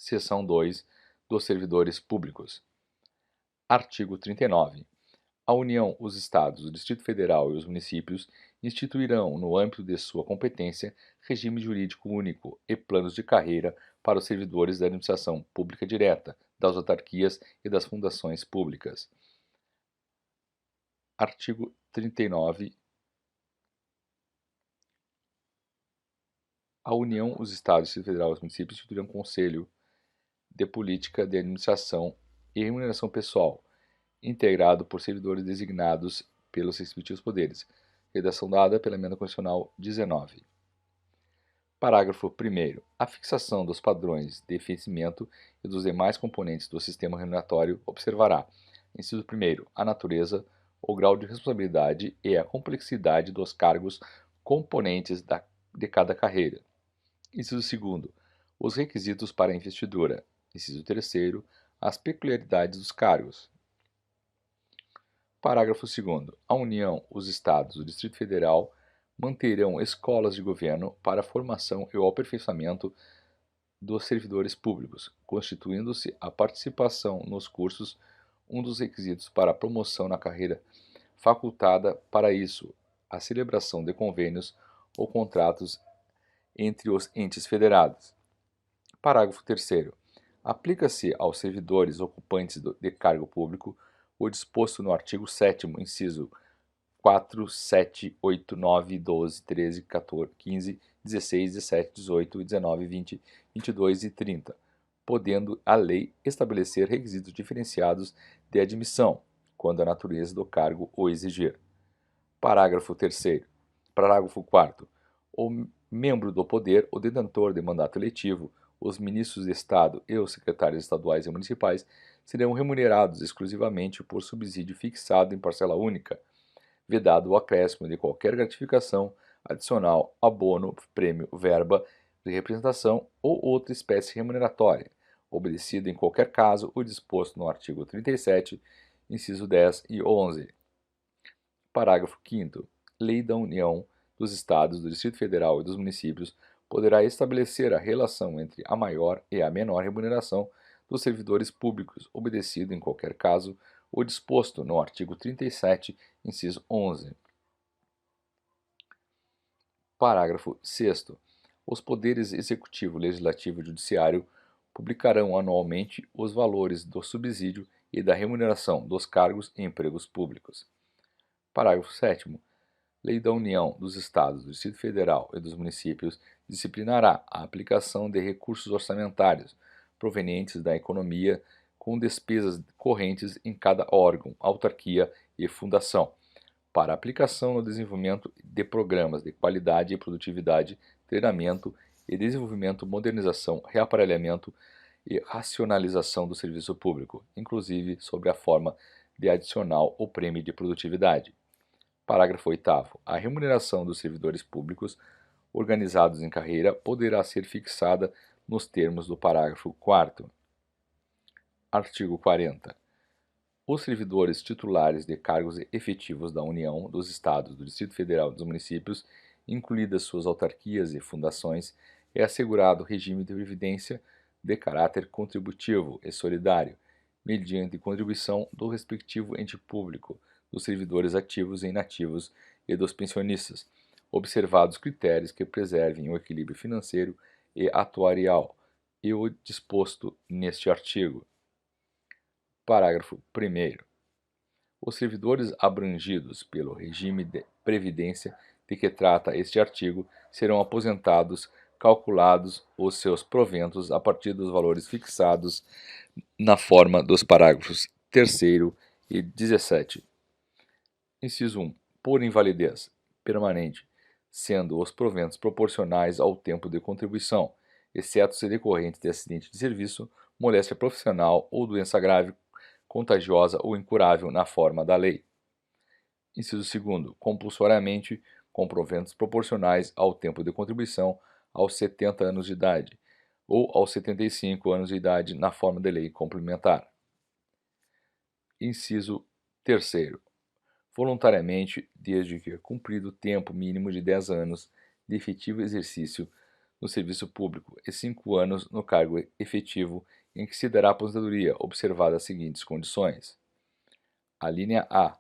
Seção 2 dos servidores públicos. Artigo 39. A União, os Estados, o Distrito Federal e os municípios instituirão, no âmbito de sua competência, regime jurídico único e planos de carreira para os servidores da administração pública direta, das autarquias e das fundações públicas. Artigo 39. A União, os Estados, o Distrito Federal e os municípios instituirão Conselho de Política de Administração e Remuneração Pessoal, integrado por servidores designados pelos respectivos poderes. Redação dada pela Emenda Constitucional 19. Parágrafo 1º. A fixação dos padrões de vencimento e dos demais componentes do sistema remuneratório observará, inciso 1º, a natureza, o grau de responsabilidade e a complexidade dos cargos componentes de cada carreira. Inciso 2º, os requisitos para a investidura. Inciso 3º, as peculiaridades dos cargos. Parágrafo 2º. A União, os Estados, o Distrito Federal manterão escolas de governo para a formação e o aperfeiçoamento dos servidores públicos, constituindo-se a participação nos cursos um dos requisitos para a promoção na carreira, facultada para isso a celebração de convênios ou contratos entre os entes federados. Parágrafo 3º. Aplica-se aos servidores ocupantes de cargo público o disposto no artigo 7º, inciso 4, 7, 8, 9, 12, 13, 14, 15, 16, 17, 18, 19, 20, 22 e 30, podendo a lei estabelecer requisitos diferenciados de admissão, quando a natureza do cargo o exigir. Parágrafo 3º. Parágrafo 4º. O membro do poder, o detentor de mandato eletivo, os ministros de Estado e os secretários estaduais e municipais serão remunerados exclusivamente por subsídio fixado em parcela única, vedado o acréscimo de qualquer gratificação adicional, abono, prêmio, verba de representação ou outra espécie remuneratória, obedecido em qualquer caso o disposto no artigo 37, inciso 10 e 11. Parágrafo 5º. Lei da União, dos Estados, do Distrito Federal e dos municípios poderá estabelecer a relação entre a maior e a menor remuneração dos servidores públicos, obedecido em qualquer caso o disposto no artigo 37, inciso 11. Parágrafo 6º. Os poderes executivo, legislativo e judiciário publicarão anualmente os valores do subsídio e da remuneração dos cargos e empregos públicos. Parágrafo 7º. Lei da União, dos Estados, do Distrito Federal e dos municípios disciplinará a aplicação de recursos orçamentários provenientes da economia com despesas correntes em cada órgão, autarquia e fundação, para aplicação no desenvolvimento de programas de qualidade e produtividade, treinamento e desenvolvimento, modernização, reaparelhamento e racionalização do serviço público, inclusive sob a forma de adicional ou prêmio de produtividade. Parágrafo 8º. A remuneração dos servidores públicos organizados em carreira poderá ser fixada nos termos do parágrafo 4º. Artigo 40. Os servidores titulares de cargos efetivos da União, dos Estados, do Distrito Federal e dos municípios, incluídas suas autarquias e fundações, é assegurado regime de previdência de caráter contributivo e solidário, mediante contribuição do respectivo ente público, dos servidores ativos e inativos e dos pensionistas, observados critérios que preservem o equilíbrio financeiro e atuarial, e o disposto neste artigo. Parágrafo 1º. Os servidores abrangidos pelo regime de previdência de que trata este artigo serão aposentados, calculados os seus proventos a partir dos valores fixados na forma dos parágrafos 3º e 17. Inciso 1. Por invalidez permanente, sendo os proventos proporcionais ao tempo de contribuição, exceto se decorrentes de acidente de serviço, moléstia profissional ou doença grave, contagiosa ou incurável na forma da lei. Inciso 2. Compulsoriamente, com proventos proporcionais ao tempo de contribuição aos 70 anos de idade, ou aos 75 anos de idade na forma de lei complementar. Inciso 3. Voluntariamente, desde que cumprido o tempo mínimo de 10 anos de efetivo exercício no serviço público e 5 anos no cargo efetivo em que se dará aposentadoria, observadas as seguintes condições. A linha A: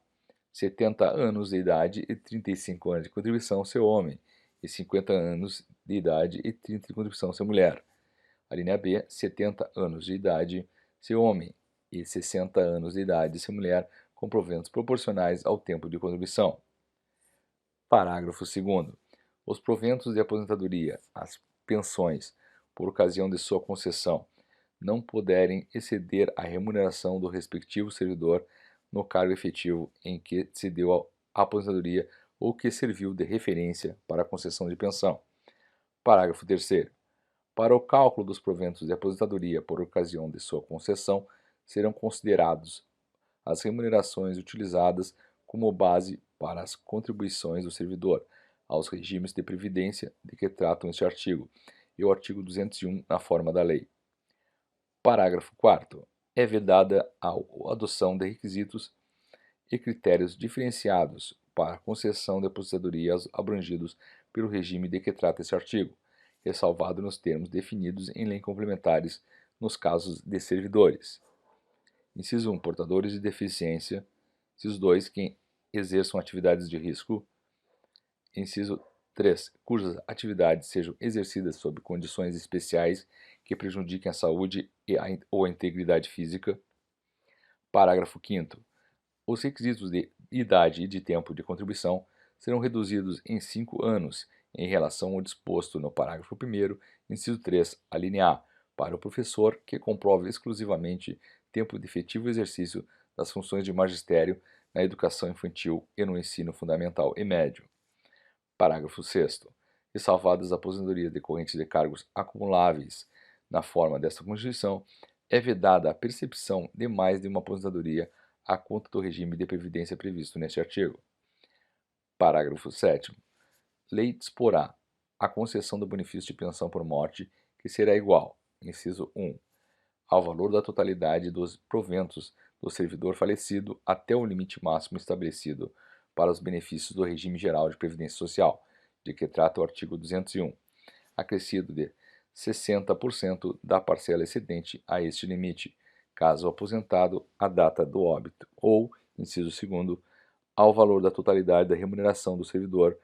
70 anos de idade e 35 anos de contribuição ser homem, e 50 anos de idade e 30 de contribuição ser mulher. A linha B: 70 anos de idade ser homem e 60 anos de idade ser mulher, com proventos proporcionais ao tempo de contribuição. Parágrafo 2º. Os proventos de aposentadoria, as pensões, por ocasião de sua concessão, não poderem exceder a remuneração do respectivo servidor no cargo efetivo em que se deu a aposentadoria ou que serviu de referência para a concessão de pensão. Parágrafo 3º. Para o cálculo dos proventos de aposentadoria por ocasião de sua concessão, serão considerados as remunerações utilizadas como base para as contribuições do servidor aos regimes de previdência de que tratam este artigo e o artigo 201 na forma da lei. Parágrafo 4º. É vedada a adoção de requisitos e critérios diferenciados para a concessão de aposentadorias abrangidos pelo regime de que trata este artigo, ressalvado nos termos definidos em leis complementares nos casos de servidores. Inciso 1. Portadores de deficiência. Inciso 2. Quem exerçam atividades de risco. Inciso 3. Cujas atividades sejam exercidas sob condições especiais que prejudiquem a saúde ou a integridade física. Parágrafo 5º. Os requisitos de idade e de tempo de contribuição serão reduzidos em 5 anos, em relação ao disposto no parágrafo 1º, inciso 3, a linha A, para o professor que comprove exclusivamente tempo de efetivo exercício das funções de magistério na educação infantil e no ensino fundamental e médio. Parágrafo 6º. Ressalvadas as aposentadorias decorrentes de cargos acumuláveis na forma desta Constituição, é vedada a percepção de mais de uma aposentadoria à conta do regime de previdência previsto neste artigo. Parágrafo 7º. Lei disporá a concessão do benefício de pensão por morte, que será igual, inciso 1, ao valor da totalidade dos proventos do servidor falecido até o limite máximo estabelecido para os benefícios do regime geral de previdência social, de que trata o artigo 201, acrescido de 60% da parcela excedente a este limite, caso o aposentado a data do óbito, ou, inciso 2º, ao valor da totalidade da remuneração do servidor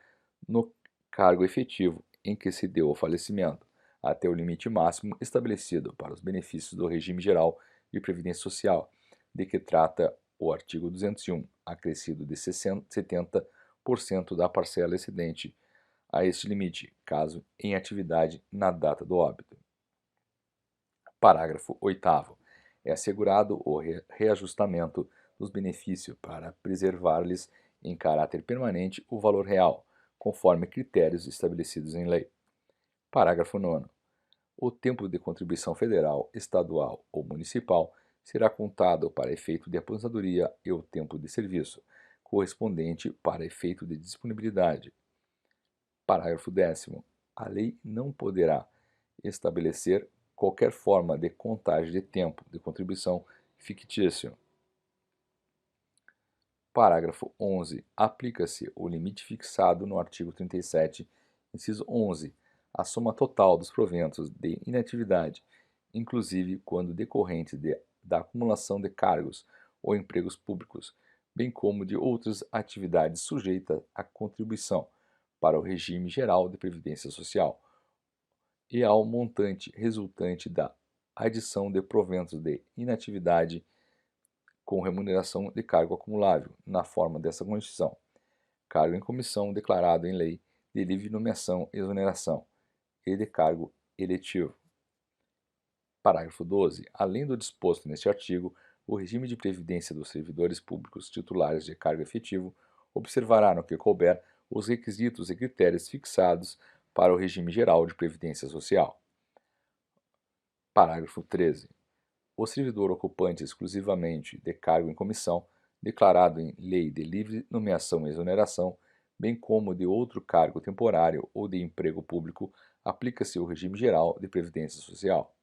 no cargo efetivo em que se deu o falecimento, até o limite máximo estabelecido para os benefícios do regime geral de previdência social, de que trata o artigo 201, acrescido de 70% da parcela excedente a este limite, caso em atividade na data do óbito. Parágrafo 8º. É assegurado o reajustamento dos benefícios para preservar-lhes em caráter permanente o valor real, conforme critérios estabelecidos em lei. Parágrafo 9º. O tempo de contribuição federal, estadual ou municipal será contado para efeito de aposentadoria e o tempo de serviço, correspondente para efeito de disponibilidade. Parágrafo 10º. A lei não poderá estabelecer qualquer forma de contagem de tempo de contribuição fictício. Parágrafo 11. Aplica-se o limite fixado no artigo 37, inciso 11, a soma total dos proventos de inatividade, inclusive quando decorrentes da acumulação de cargos ou empregos públicos, bem como de outras atividades sujeitas à contribuição para o regime geral de previdência social, e ao montante resultante da adição de proventos de inatividade com remuneração de cargo acumulável, na forma dessa Constituição, cargo em comissão declarado em lei de livre nomeação e exoneração, e de cargo eletivo. Parágrafo 12. Além do disposto neste artigo, o regime de previdência dos servidores públicos titulares de cargo efetivo observará, no que couber, os requisitos e critérios fixados para o regime geral de previdência social. Parágrafo 13. O servidor ocupante exclusivamente de cargo em comissão, declarado em lei de livre nomeação e exoneração, bem como de outro cargo temporário ou de emprego público, aplica-se o regime geral de previdência social.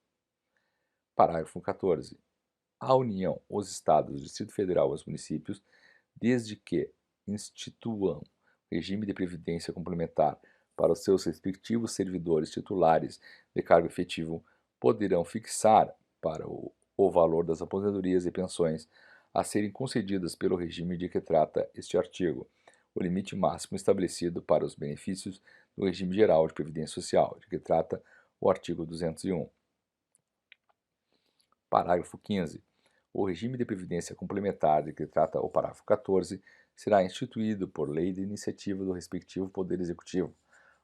Parágrafo 14. A União, os Estados, o Distrito Federal e os municípios, desde que instituam regime de previdência complementar para os seus respectivos servidores titulares de cargo efetivo, poderão fixar para o valor das aposentadorias e pensões a serem concedidas pelo regime de que trata este artigo, o limite máximo estabelecido para os benefícios do regime geral de previdência social, de que trata o artigo 201. Parágrafo 15. O regime de previdência complementar de que trata o parágrafo 14 será instituído por lei de iniciativa do respectivo Poder Executivo,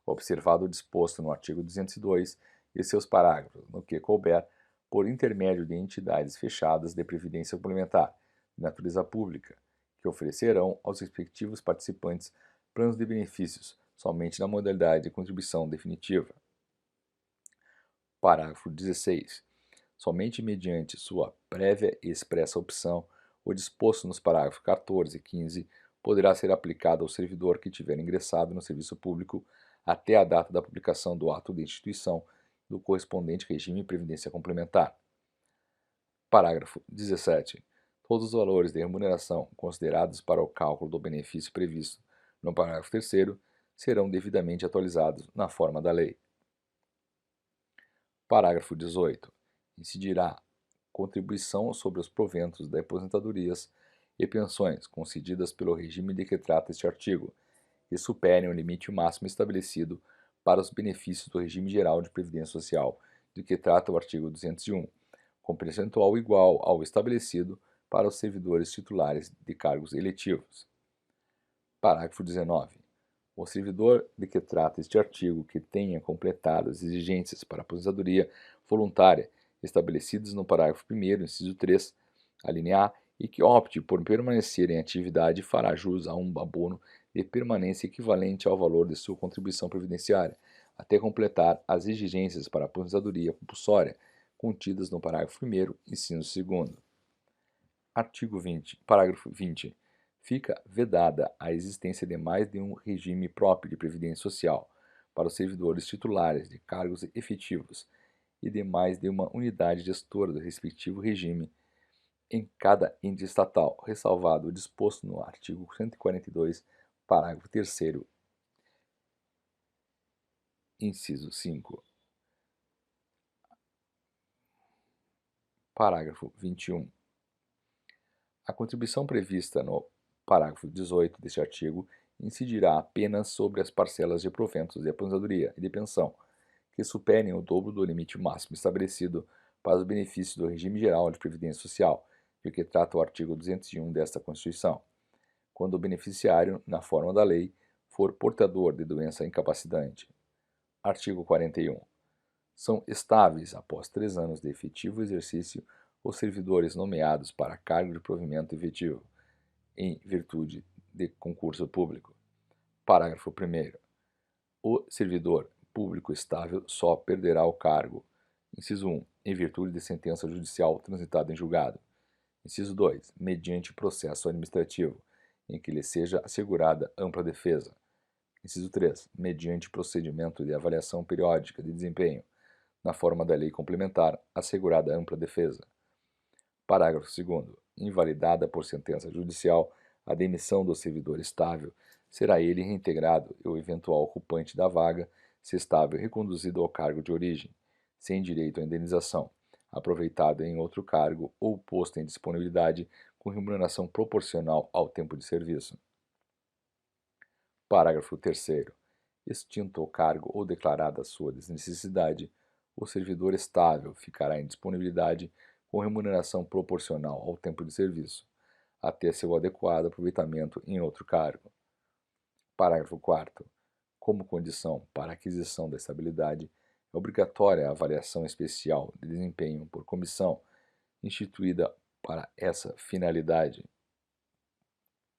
observado o disposto no artigo 202 e seus parágrafos, no que couber, por intermédio de entidades fechadas de previdência complementar, de natureza pública, que oferecerão aos respectivos participantes planos de benefícios somente na modalidade de contribuição definitiva. Parágrafo 16. Somente mediante sua prévia e expressa opção, o disposto nos parágrafos 14 e 15 poderá ser aplicado ao servidor que tiver ingressado no serviço público até a data da publicação do ato de instituição do correspondente regime de previdência complementar. Parágrafo 17. Todos os valores de remuneração considerados para o cálculo do benefício previsto no parágrafo 3º serão devidamente atualizados na forma da lei. Parágrafo 18. Incidirá contribuição sobre os proventos das aposentadorias e pensões concedidas pelo regime de que trata este artigo, que superem o limite máximo estabelecido para os benefícios do regime geral de previdência social, de que trata o artigo 201, com percentual igual ao estabelecido para os servidores titulares de cargos eletivos. Parágrafo 19. O servidor de que trata este artigo que tenha completado as exigências para aposentadoria voluntária estabelecidas no parágrafo 1º, inciso 3, alínea A, e que opte por permanecer em atividade fará jus a um abono de permanência equivalente ao valor de sua contribuição previdenciária, até completar as exigências para aposentadoria compulsória contidas no parágrafo 1º, inciso 2º. Artigo 20. Parágrafo 20. Fica vedada a existência de mais de um regime próprio de previdência social para os servidores titulares de cargos efetivos e de mais de uma unidade gestora do respectivo regime em cada ente estatal, ressalvado o disposto no artigo 142, parágrafo 3º, inciso 5. Parágrafo 21. A contribuição prevista no parágrafo 18 deste artigo incidirá apenas sobre as parcelas de proventos de aposentadoria e de pensão que superem o dobro do limite máximo estabelecido para os benefícios do regime geral de previdência social, de que trata o artigo 201 desta Constituição, quando o beneficiário, na forma da lei, for portador de doença incapacitante. Artigo 41. São estáveis, após 3 anos de efetivo exercício, os servidores nomeados para cargo de provimento efetivo, em virtude de concurso público. Parágrafo 1º. O servidor público estável só perderá o cargo. Inciso 1. Em virtude de sentença judicial transitada em julgado. Inciso 2. Mediante processo administrativo, em que lhe seja assegurada ampla defesa. Inciso 3. Mediante procedimento de avaliação periódica de desempenho, na forma da lei complementar, assegurada ampla defesa. Parágrafo 2º. Invalidada por sentença judicial, a demissão do servidor estável, será ele reintegrado e o eventual ocupante da vaga, se estável, reconduzido ao cargo de origem, sem direito à indenização, aproveitado em outro cargo ou posto em disponibilidade com remuneração proporcional ao tempo de serviço. Parágrafo 3º. Extinto o cargo ou declarada a sua desnecessidade, o servidor estável ficará em disponibilidade com remuneração proporcional ao tempo de serviço, até seu adequado aproveitamento em outro cargo. Parágrafo 4º. Como condição para a aquisição da estabilidade, é obrigatória a avaliação especial de desempenho por comissão instituída para essa finalidade.